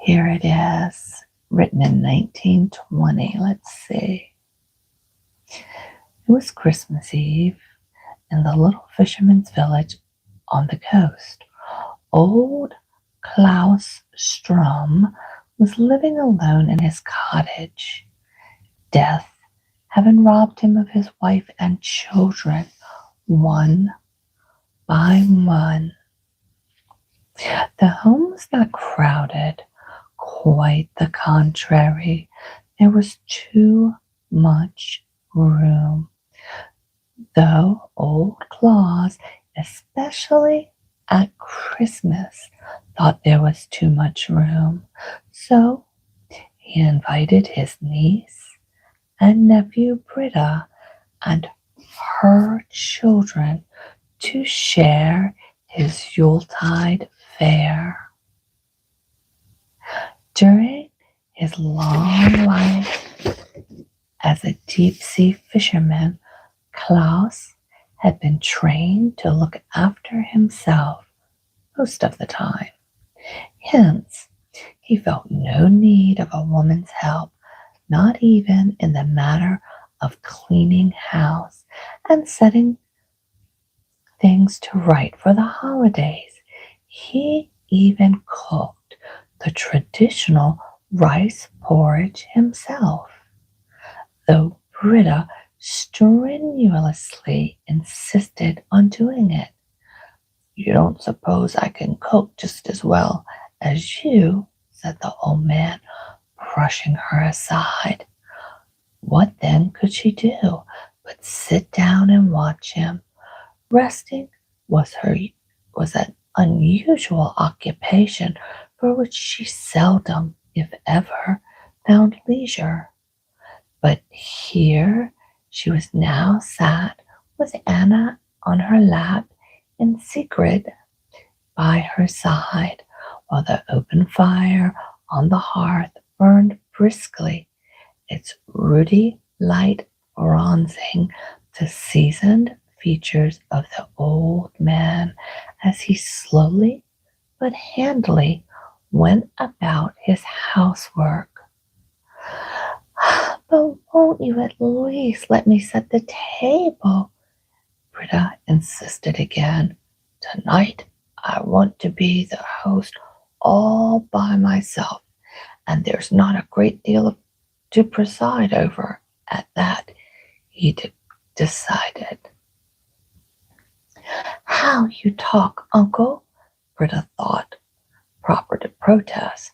Here it is, written in 1920. Let's see. It was Christmas Eve in the little fisherman's village on the coast. Old Klaus Strom was living alone in his cottage, death having robbed him of his wife and children one by one. The home was not crowded, quite the contrary. There was too much room, though old Claus, especially at Christmas, thought there was too much room. So he invited his niece and nephew Britta and her children to share his Yuletide fare. During his long life as a deep-sea fisherman, Klaus had been trained to look after himself most of the time. Hence, he felt no need of a woman's help, not even in the matter of cleaning house and setting things to right for the holidays. He even cooked the traditional rice porridge himself, though Britta strenuously insisted on doing it. "You don't suppose I can cook just as well as you?" said the old man, brushing her aside. What then could she do but sit down and watch him? Resting was an unusual occupation for which she seldom, if ever, found leisure. But here she was now sat with Anna on her lap in secret by her side, while the open fire on the hearth burned briskly, its ruddy light bronzing the seasoned features of the old man as he slowly but handily went about his housework. "But won't you at least let me set the table?" Britta insisted again. "Tonight I want to be the host all by myself, and there's not a great deal to preside over at that," he decided. "How you talk, Uncle!" Britta thought proper to protest,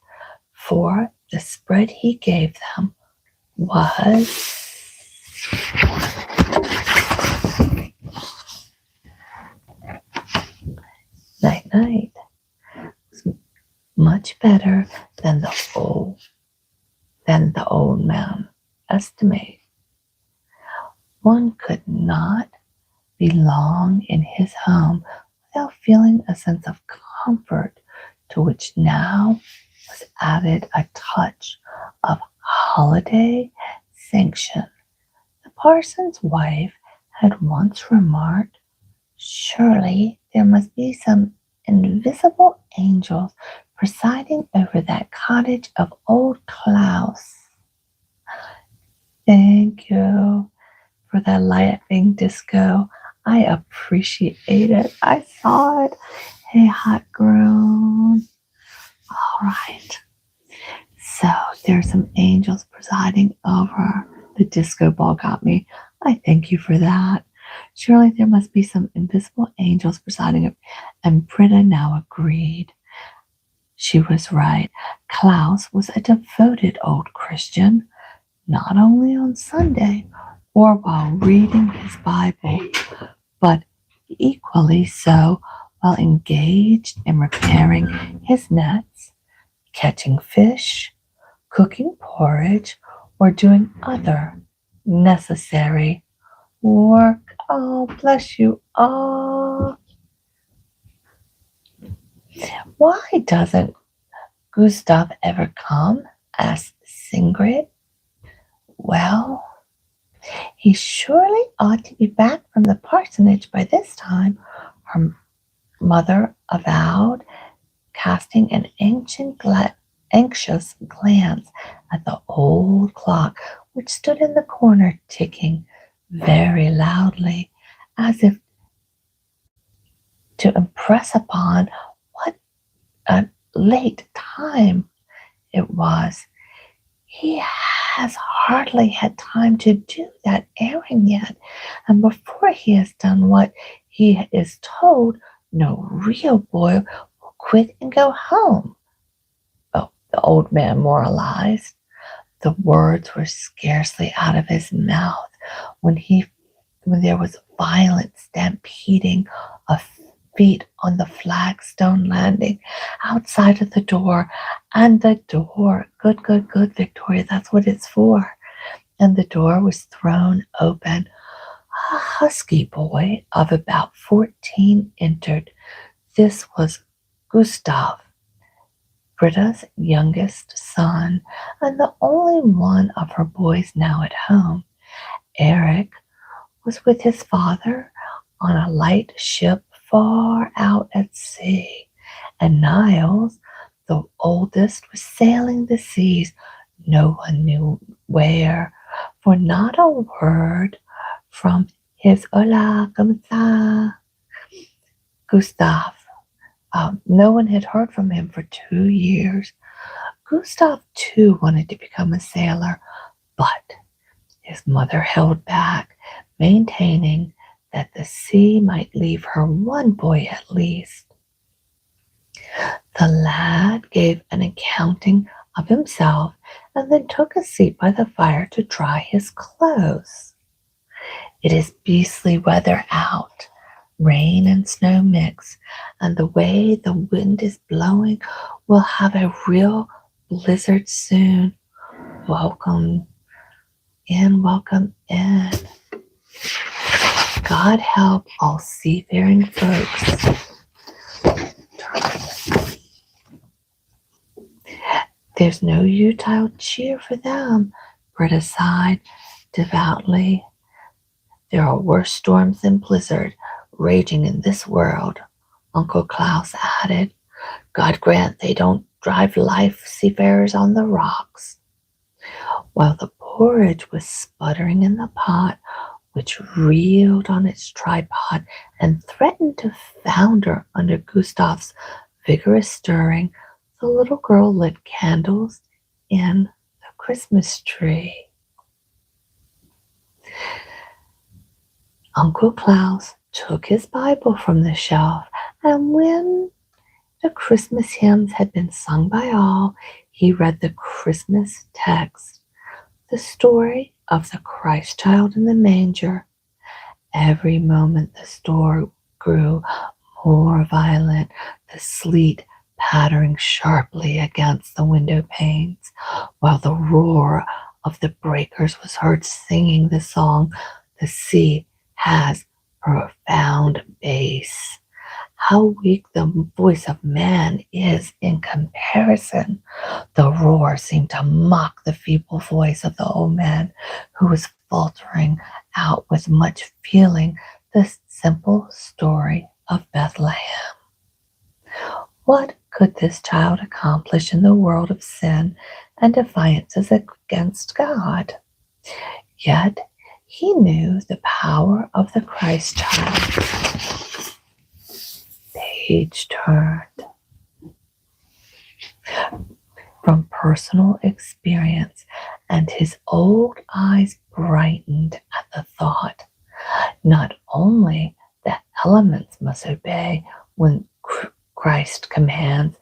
for the spread he gave them was night-night, much better than the old man estimated. One could not be long in his home without feeling a sense of comfort, to which now was added a touch of holiday sanction. The parson's wife had once remarked, "Surely there must be some invisible angels presiding over that cottage of old Klaus." Thank you for that laughing disco. I appreciate it. I saw it. Hey, hot grown. All right. So there's some angels presiding over. The disco ball got me. I thank you for that. Surely there must be some invisible angels presiding over. And Britta now agreed. She was right. Klaus was a devoted old Christian, not only on Sunday or while reading his Bible, but equally so while engaged in repairing his nets, catching fish, cooking porridge, or doing other necessary work. Oh, bless you all. "Why doesn't Gustav ever come?" asked Sigrid. "Well, he surely ought to be back from the parsonage by this time," her mother avowed, casting an ancient anxious glance at the old clock which stood in the corner ticking very loudly, as if to impress upon what a late time it was. He has hardly had time to do that errand yet, and before he has done what he is told, no real boy will quit and go home. Oh, the old man moralized. The words were scarcely out of his mouth when there was violent stampeding of feet on the flagstone landing outside of the door, and the door, good, Victoria, that's what it's for. And the door was thrown open. A husky boy of about 14 entered. This was Gustav, Britta's youngest son, and the only one of her boys now at home. Eric was with his father on a light ship far out at sea, and Niles, the oldest, was sailing the seas, no one knew where, for not a word from his Hola, como está, Gustav. No one had heard from him for 2 years. Gustav too wanted to become a sailor, but his mother held back, maintaining that the sea might leave her one boy at least. The lad gave an accounting of himself and then took a seat by the fire to dry his clothes. It is beastly weather out. Rain and snow mix, and the way the wind is blowing, we'll have a real blizzard soon. Welcome in, welcome in. God help all seafaring folks. There's no Utah cheer for them, Britta sighed devoutly. There are worse storms than blizzard raging in this world, Uncle Klaus added. God grant they don't drive life seafarers on the rocks. While the porridge was sputtering in the pot, which reeled on its tripod and threatened to founder under Gustav's vigorous stirring, the little girl lit candles in the Christmas tree. Uncle Klaus took his Bible from the shelf, and when the Christmas hymns had been sung by all, he read the Christmas text, the story of the Christ child in the manger. Every moment the storm grew more violent, the sleet pattering sharply against the window panes, while the roar of the breakers was heard singing the song, "The sea has profound bass." How weak the voice of man is in comparison. The roar seemed to mock the feeble voice of the old man, who was faltering out with much feeling the simple story of Bethlehem. What could this child accomplish in the world of sin and defiances against God? Yet he knew the power of the Christ child. Page turned. From personal experience, and his old eyes brightened at the thought. Not only the elements must obey when Christ commands,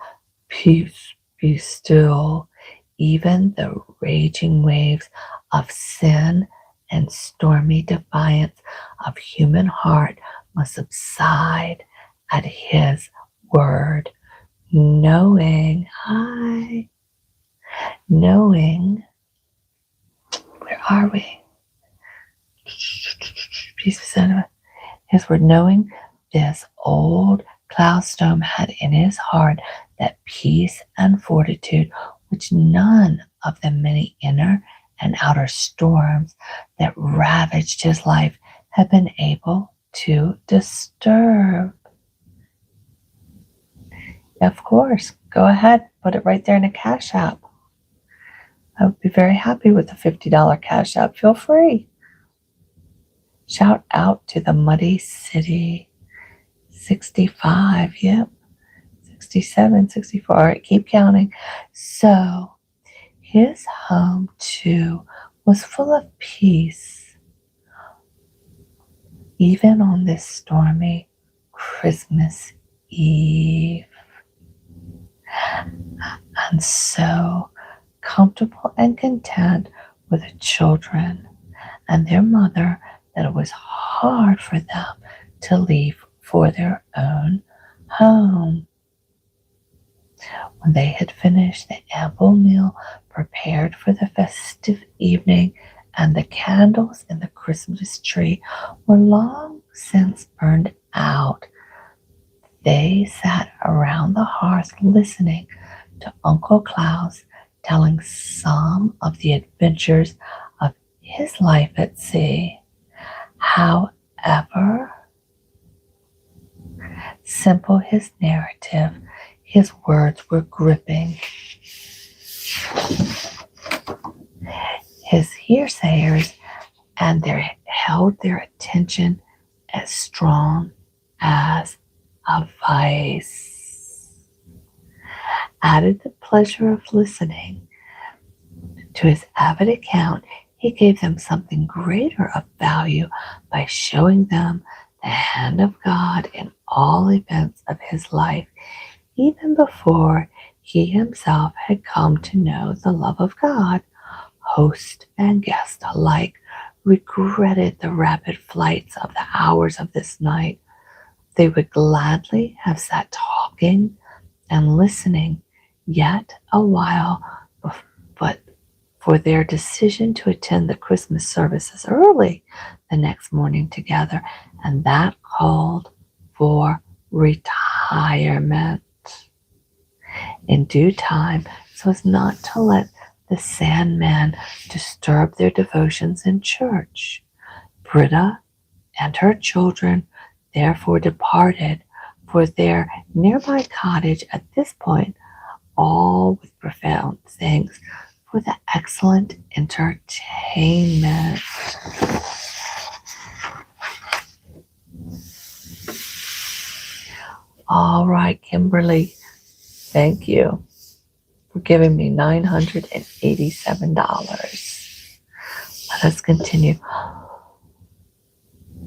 "Peace, be still," even the raging waves of sin and stormy defiance of human heart must subside at his word, knowing, where are we? His word, knowing this, old Cloudstone had in his heart that peace and fortitude which none of the many inner and outer storms that ravaged his life had been able to disturb. Of course. Go ahead. Put it right there in a Cash App. I would be very happy with the $50 Cash App. Feel free. Shout out to the Muddy City 65. Yep. 67, 64. All right, keep counting. So his home, too, was full of peace, even on this stormy Christmas Eve. And so comfortable and content with the children and their mother that it was hard for them to leave for their own home. When they had finished the ample meal prepared for the festive evening, and the candles in the Christmas tree were long since burned out, they sat around the hearth listening to Uncle Klaus telling some of the adventures of his life at sea. However simple his narrative, his words were gripping. His hearsayers and held their attention as strong as a vice. Added the pleasure of listening to his avid account, he gave them something greater of value by showing them the hand of God in all events of his life, even before he himself had come to know the love of God. Host and guest alike regretted the rapid flights of the hours of this night. They would gladly have sat talking and listening yet a while, but for their decision to attend the Christmas services early the next morning together, and that called for retirement in due time, so as not to let the Sandman disturb their devotions in church. Britta and her children therefore departed for their nearby cottage at this point, all with profound thanks for the excellent entertainment. All right, Kimberly, thank you for giving me $987. Let us continue.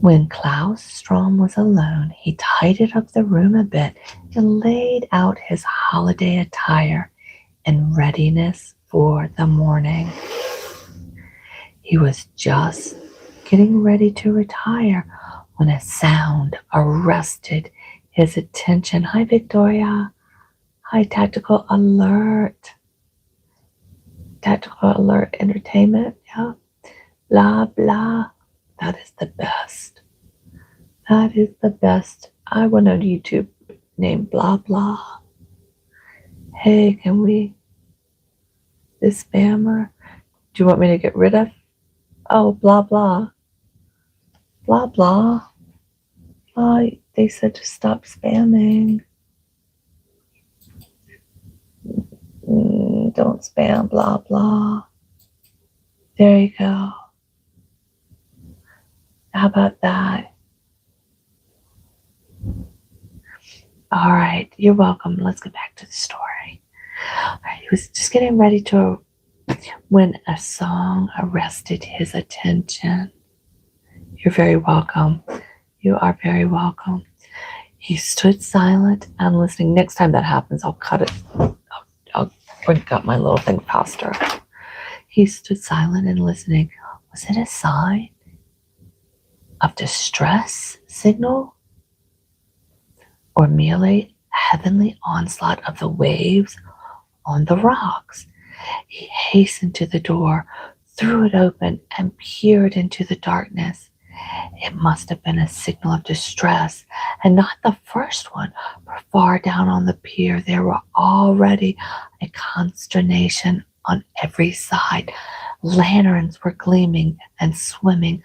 When Klaus Strom was alone, he tidied up the room a bit and laid out his holiday attire in readiness for the morning. He was just getting ready to retire when a sound arrested his attention. Hi, Victoria. Hi, Tactical Alert. Tactical Alert Entertainment. Yeah. Blah, blah. That is the best. That is the best. I want a YouTube name, blah, blah. Hey, can we? This spammer? Do you want me to get rid of? Oh, blah, blah. Blah, blah. They said to stop spamming. Don't spam, blah, blah. There you go. How about that? All right, you're welcome. Let's get back to the story. All right, he was just getting ready to when a song arrested his attention. You're very welcome. You are very welcome. He stood silent and listening. Next time that happens, I'll cut it. I'll bring up my little thing faster. He stood silent and listening. Was it a sign of distress signal, or merely a heavenly onslaught of the waves on the rocks? He hastened to the door, threw it open, and peered into the darkness. It must have been a signal of distress, and not the first one, for far down on the pier there were already a consternation on every side. Lanterns were gleaming and swimming.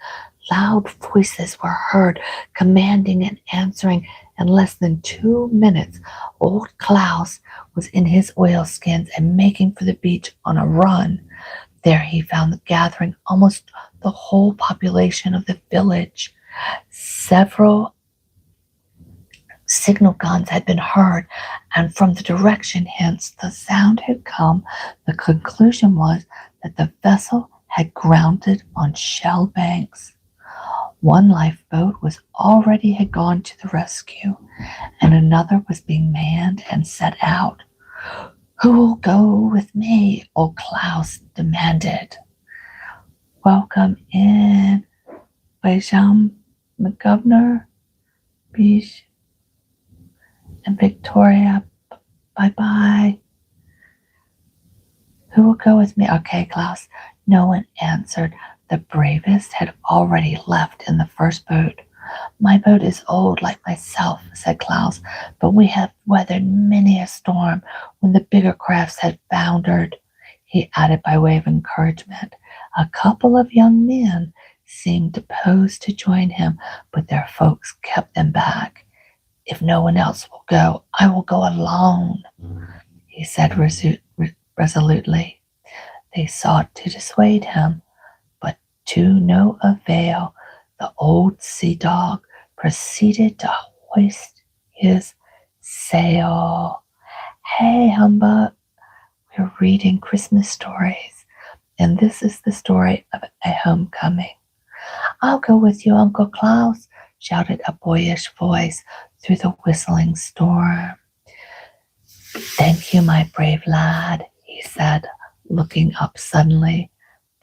Loud voices were heard, commanding and answering In less than 2 minutes, old Klaus was in his oilskins and making for the beach on a run. There he found the gathering almost the whole population of the village. Several signal guns had been heard, and from the direction hence the sound had come, the conclusion was that the vessel had grounded on shell banks. One lifeboat had gone to the rescue, and another was being manned and set out. "Who will go with me?" old Klaus demanded. "Welcome in, Bayjam McGovernor, Beach, and Victoria. Bye-bye." "Who will go with me?" "Okay, Klaus." No one answered. The bravest had already left in the first boat. "My boat is old like myself," said Klaus, "but we have weathered many a storm when the bigger crafts had foundered." He added by way of encouragement. A couple of young men seemed disposed to join him, but their folks kept them back. "If no one else will go, I will go alone," he said resolutely. They sought to dissuade him, but to no avail. The old sea dog proceeded to hoist his sail. "Hey, humbug, we're reading Christmas stories, and this is the story of a homecoming." "I'll go with you, Uncle Klaus," shouted a boyish voice through the whistling storm. "Thank you, my brave lad," he said, looking up suddenly.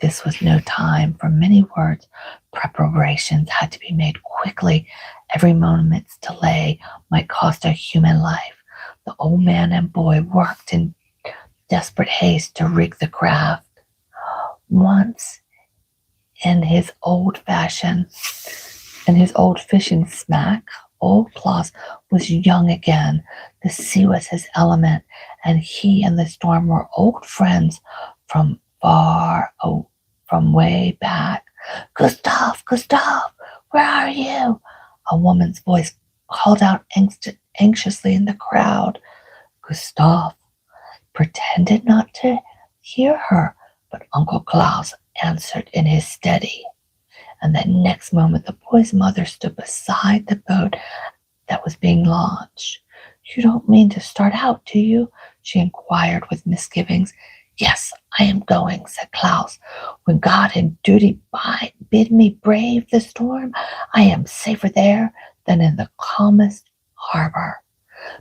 This was no time for many words. Preparations had to be made quickly. Every moment's delay might cost a human life. The old man and boy worked in desperate haste to rig the craft. Once in his old fishing smack, old Klaus was young again. The sea was his element, and he and the storm were old friends from way back. "Gustav, Gustav, where are you?" A woman's voice called out anxiously in the crowd. Gustav pretended not to hear her, but Uncle Klaus answered in his steady. And the next moment the boy's mother stood beside the boat that was being launched. "You don't mean to start out, do you?" she inquired with misgivings. "Yes, I am going," said Klaus. "When God and duty bid me brave the storm, I am safer there than in the calmest harbor."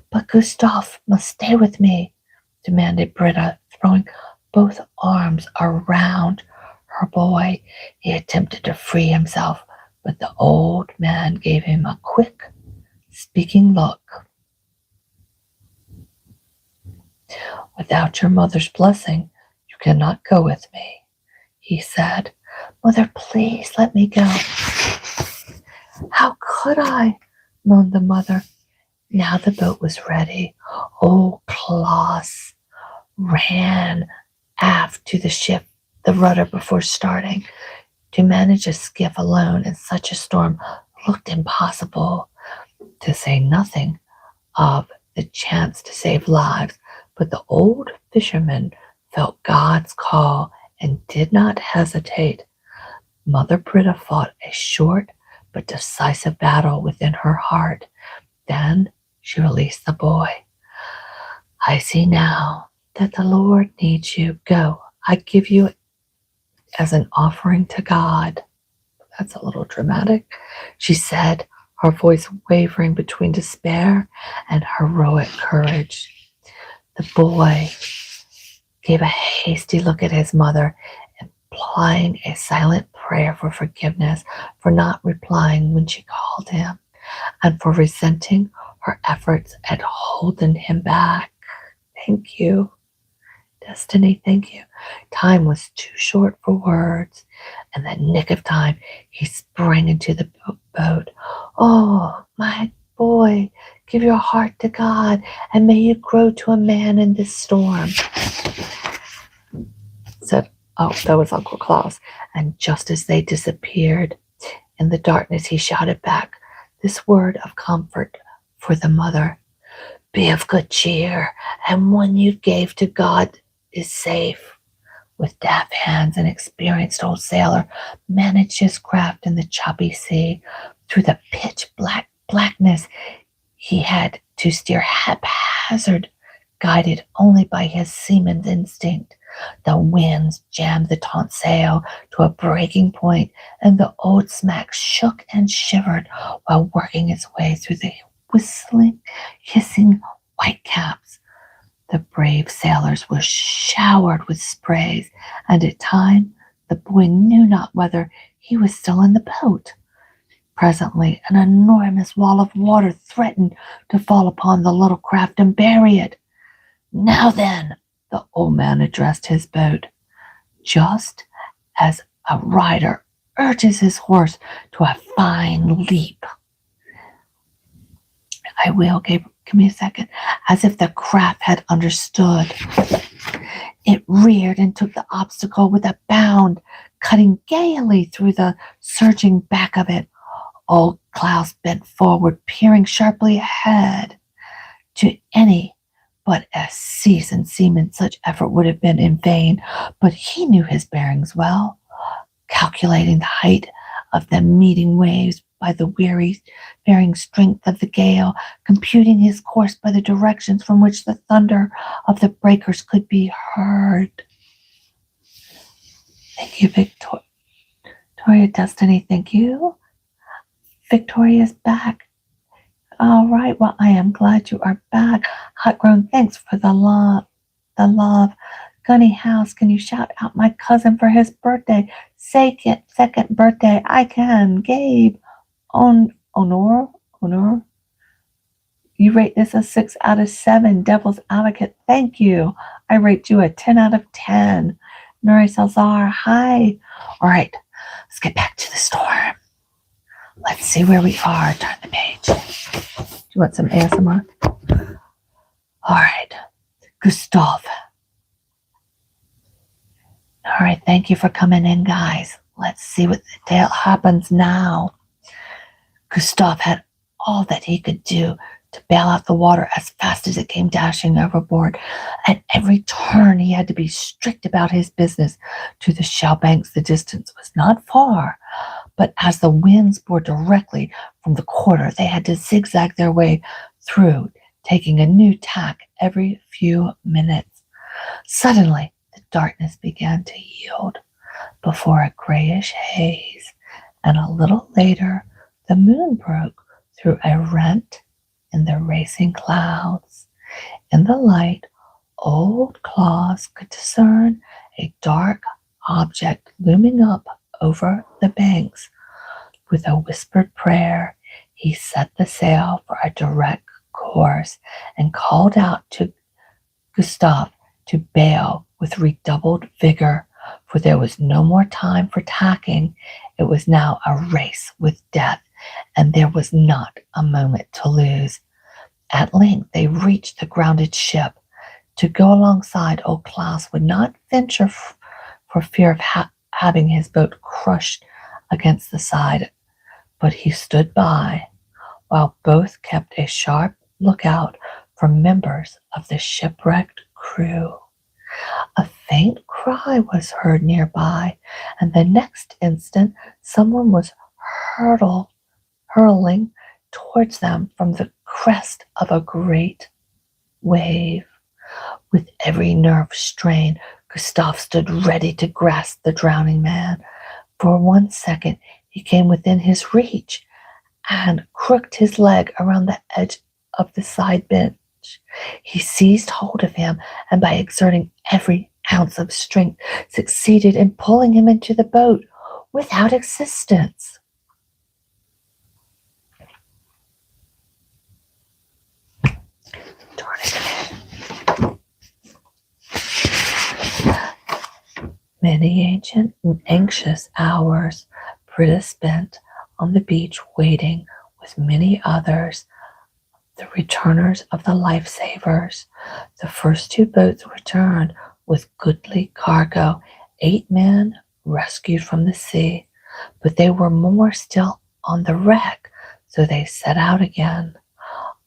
"But Gustav must stay with me," demanded Britta, throwing both arms around her boy. He attempted to free himself, but the old man gave him a quick, speaking look. "Without your mother's blessing, you cannot go with me," he said. "Mother, please let me go." "How could I?" moaned the mother. Now the boat was ready. Old Klaus ran aft to shift the rudder before starting. To manage a skiff alone in such a storm looked impossible, to say nothing of the chance to save lives. But the old fisherman felt God's call and did not hesitate. Mother Britta fought a short but decisive battle within her heart. Then she released the boy. "I see now that the Lord needs you. Go, I give you as an offering to God." "That's a little dramatic," she said, her voice wavering between despair and heroic courage. The boy gave a hasty look at his mother, implying a silent prayer for forgiveness for not replying when she called him, and for resenting her efforts at holding him back. "Thank you, Destiny, thank you." Time was too short for words. In the nick of time, he sprang into the boat. "Oh, my boy, give your heart to God, and may you grow to a man in this storm," said, that was Uncle Klaus. And just as they disappeared in the darkness, he shouted back this word of comfort for the mother. Be of good cheer, and one you gave to God is safe. With deft hands, an experienced old sailor managed his craft in the choppy sea. Through the pitch blackness, he had to steer haphazard, guided only by his seaman's instinct. The winds jammed the taut sail to a breaking point, and the old smack shook and shivered while working its way through the whistling, hissing whitecaps. The brave sailors were showered with sprays, and at times the boy knew not whether he was still in the boat. Presently, an enormous wall of water threatened to fall upon the little craft and bury it. Now then, the old man addressed his boat, just as a rider urges his horse to a fine leap. I will, give me a second. As if the craft had understood, it reared and took the obstacle with a bound, cutting gaily through the surging back of it. Old Klaus bent forward, peering sharply ahead. To any but a seasoned seaman, such effort would have been in vain, but he knew his bearings well, calculating the height of the meeting waves by the varying strength of the gale, computing his course by the directions from which the thunder of the breakers could be heard. Thank you, Victoria Destiny. Thank you. Victoria's back. All right. Well, I am glad you are back. Hot Grown, thanks for the love. Gunny House, can you shout out my cousin for his birthday? Second birthday. I can. Gabe. Honor. You rate this a 6 out of 7. Devil's Advocate, thank you. I rate you a 10 out of 10. Nuri Salzar, hi. All right, let's get back to the storm. Let's see where we are. Turn the page. Do you want some ASMR? All right, Gustav. All right, thank you for coming in, guys. Let's see what the tale happens now. Gustav had all that he could do to bail out the water as fast as it came dashing overboard. At every turn, he had to be strict about his business. To the shell banks, the distance was not far, but as the winds bore directly from the quarter, they had to zigzag their way through, taking a new tack every few minutes. Suddenly, the darkness began to yield before a grayish haze, and a little later, the moon broke through a rent in the racing clouds. In the light, old Claus could discern a dark object looming up over the banks. With a whispered prayer, he set the sail for a direct course and called out to Gustav to bail with redoubled vigor, for there was no more time for tacking. It was now a race with death, and there was not a moment to lose. At length they reached the grounded ship. To go alongside, old Klaus would not venture for fear of having his boat crushed against the side, but he stood by, while both kept a sharp lookout for members of the shipwrecked crew. A faint cry was heard nearby, and the next instant someone was hurling towards them from the crest of a great wave. With every nerve strained, Gustav stood ready to grasp the drowning man. For 1 second, he came within his reach and crooked his leg around the edge of the side bench. He seized hold of him, and by exerting every ounce of strength, succeeded in pulling him into the boat without assistance. Many ancient and anxious hours Britta spent on the beach waiting with many others, the returners of the lifesavers. The first 2 boats returned with goodly cargo, 8 men rescued from the sea, but there were more still on the wreck, so they set out again.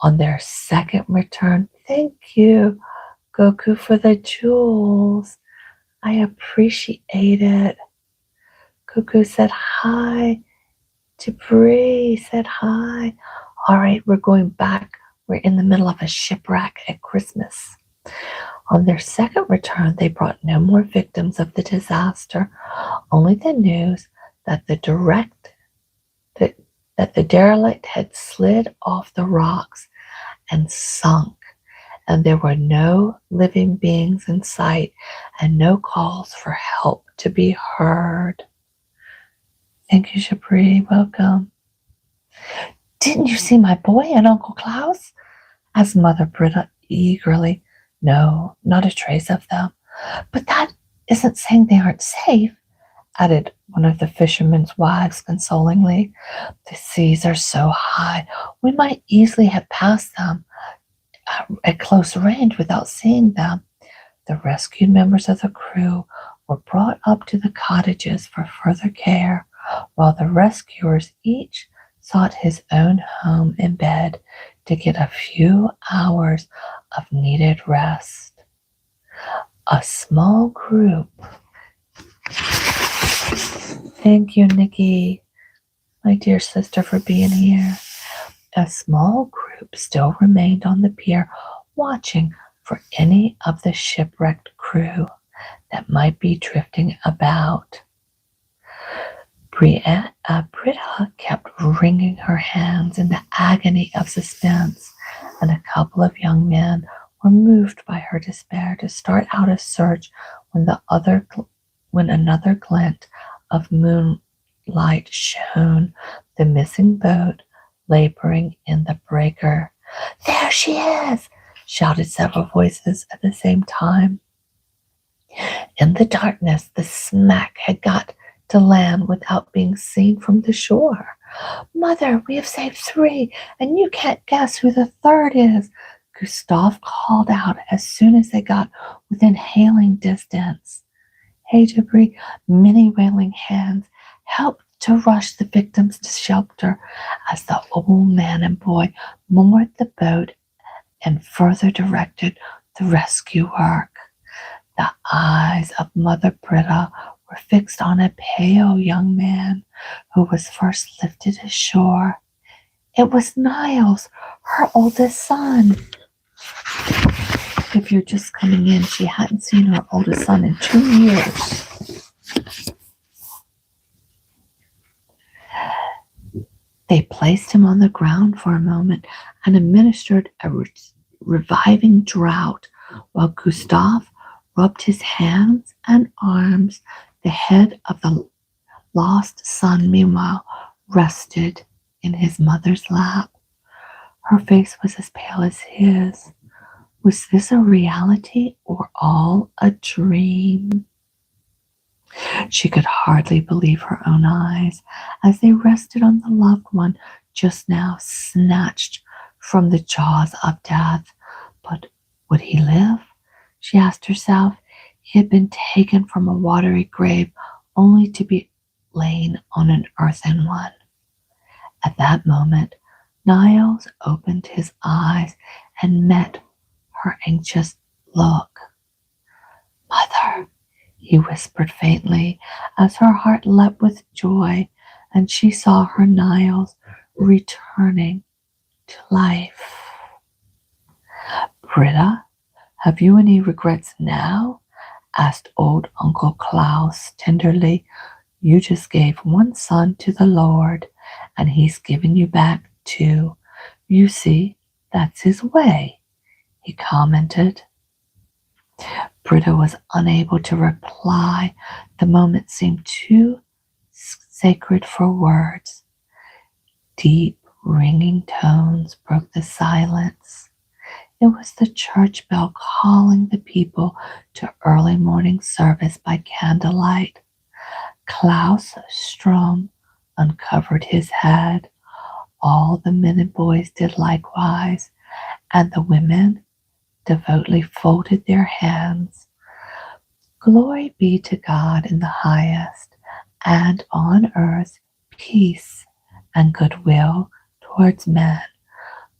On their second return, thank you, Goku, for the jewels. I appreciate it. Goku said hi. Debris said hi. All right, we're going back. We're in the middle of a shipwreck at Christmas. On their second return, they brought no more victims of the disaster, only the news that that the derelict had slid off the rocks and sunk, and there were no living beings in sight and no calls for help to be heard. Thank you, Shabri. Welcome. Didn't you see my boy and Uncle Klaus? Asked Mother Britta eagerly. No, not a trace of them. But that isn't saying they aren't safe, added one of the fishermen's wives consolingly. The seas are so high, we might easily have passed them at close range without seeing them. The rescued members of the crew were brought up to the cottages for further care, while the rescuers each sought his own home in bed to get a few hours of needed rest. A small group. Thank you, Nikki, my dear sister, for being here. A small group still remained on the pier, watching for any of the shipwrecked crew that might be drifting about. Britta kept wringing her hands in the agony of suspense, and a couple of young men were moved by her despair to start out a search when another glint of moonlight shone the missing boat laboring in the breaker. There she is! Shouted several voices at the same time. In the darkness, the smack had got to land without being seen from the shore. Mother, we have saved 3, and you can't guess who the third is, Gustav called out as soon as they got within hailing distance. Hey, Debris, many wailing hands helped to rush the victims to shelter as the old man and boy moored the boat and further directed the rescue work. The eyes of Mother Britta were fixed on a pale young man who was first lifted ashore. It was Niles, her oldest son. If you're just coming in, she hadn't seen her oldest son in 2 years. They placed him on the ground for a moment and administered a reviving draught while Gustav rubbed his hands and arms. The head of the lost son, meanwhile, rested in his mother's lap. Her face was as pale as his. Was this a reality or all a dream? She could hardly believe her own eyes as they rested on the loved one just now snatched from the jaws of death. But would he live? She asked herself. He had been taken from a watery grave only to be lain on an earthen one. At that moment, Niles opened his eyes and met her anxious look. Mother, he whispered faintly as her heart leapt with joy and she saw her Niles returning to life. Britta, have you any regrets now? Asked old Uncle Klaus tenderly. You just gave one son to the Lord, and he's given you back 2. You see, that's his way, he commented. Britta was unable to reply. The moment seemed too sacred for words. Deep, ringing tones broke the silence. It was the church bell calling the people to early morning service by candlelight. Klaus Strom uncovered his head. All the men and boys did likewise, and the women devoutly folded their hands. Glory be to God in the highest, and on earth peace and goodwill towards men.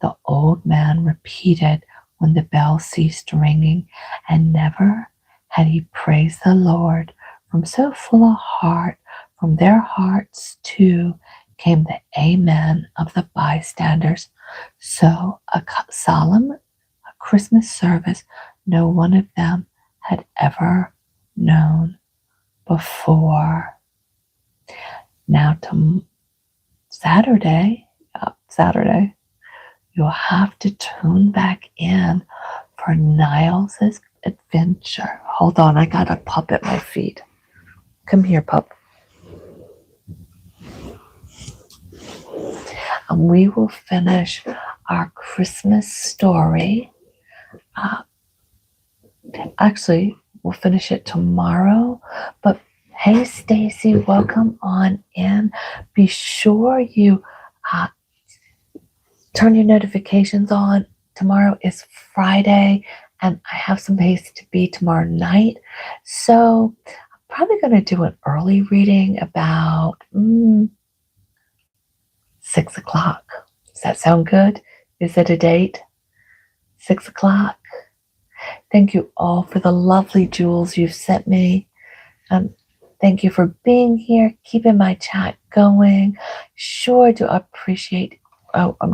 the old man repeated when the bell ceased ringing, and never had he praised the Lord from so full a heart. From their hearts, too, came the amen of the bystanders. So a solemn Christmas service no one of them had ever known before. Now to Saturday, you'll have to tune back in for Niles' adventure. Hold on, I got a pup at my feet. Come here, pup. And we will finish our Christmas story. Actually, we'll finish it tomorrow. But hey, Stacy, welcome on in. Be sure you turn your notifications on. Tomorrow is Friday, and I have some place to be tomorrow night. So I'm probably going to do an early reading about 6 o'clock. Does that sound good? Is it a date? 6 o'clock? Thank you all for the lovely jewels you've sent me. Thank you for being here, keeping my chat going. Sure do appreciate. Oh, I'm